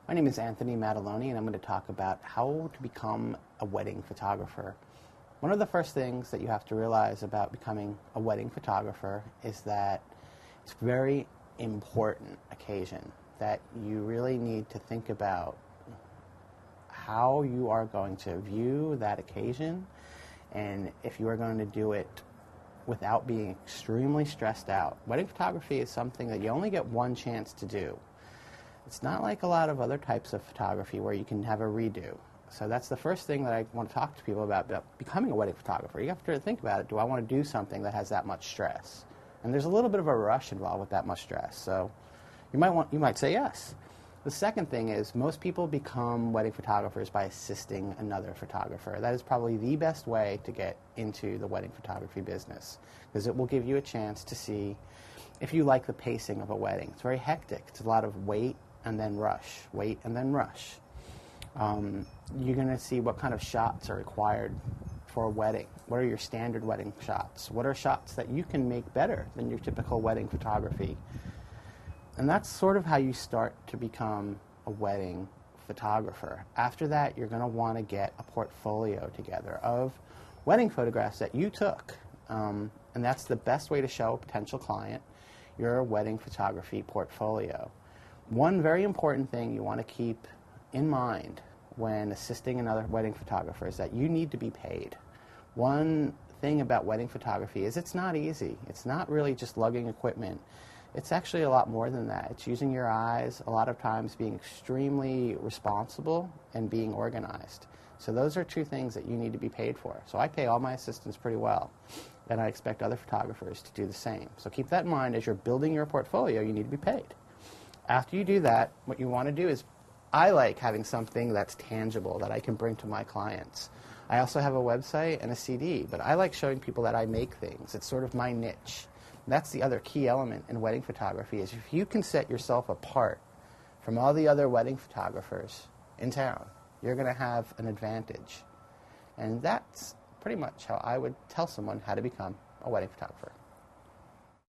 My name is Anthony Mataloni, and I'm going to talk about how to become a wedding photographer. One of the first things that you have to realize about becoming a wedding photographer is that it's a very important occasion, that you really need to think about how you are going to view that occasion, and if you are going to do it without being extremely stressed out. Wedding photography is something that you only get one chance to do. It's not like a lot of other types of photography where you can have a redo. So that's the first thing that I want to talk to people about becoming a wedding photographer. You have to think about it. Do I want to do something that has that much stress? And there's a little bit of a rush involved with that much stress. So you might say yes. The second thing is most people become wedding photographers by assisting another photographer. That is probably the best way to get into the wedding photography business, because it will give you a chance to see if you like the pacing of a wedding. It's very hectic. It's a lot of wait and then rush, wait and then rush. You're going to see what kind of shots are required for a wedding. What are your standard wedding shots? What are shots that you can make better than your typical wedding photography? And that's sort of how you start to become a wedding photographer. After that, you're going to want to get a portfolio together of wedding photographs that you took. And that's the best way to show a potential client your wedding photography portfolio. One very important thing you want to keep in mind when assisting another wedding photographer is that you need to be paid. One thing about wedding photography is it's not easy. It's not really just lugging equipment. It's actually a lot more than that. It's using your eyes, a lot of times being extremely responsible and being organized. So those are two things that you need to be paid for. So I pay all my assistants pretty well, and I expect other photographers to do the same. So keep that in mind. As you're building your portfolio, you need to be paid. After you do that, what you want to do is, I like having something that's tangible that I can bring to my clients. I also have a website and a CD, but I like showing people that I make things. It's sort of my niche. That's the other key element in wedding photography, is if you can set yourself apart from all the other wedding photographers in town, you're going to have an advantage. And that's pretty much how I would tell someone how to become a wedding photographer.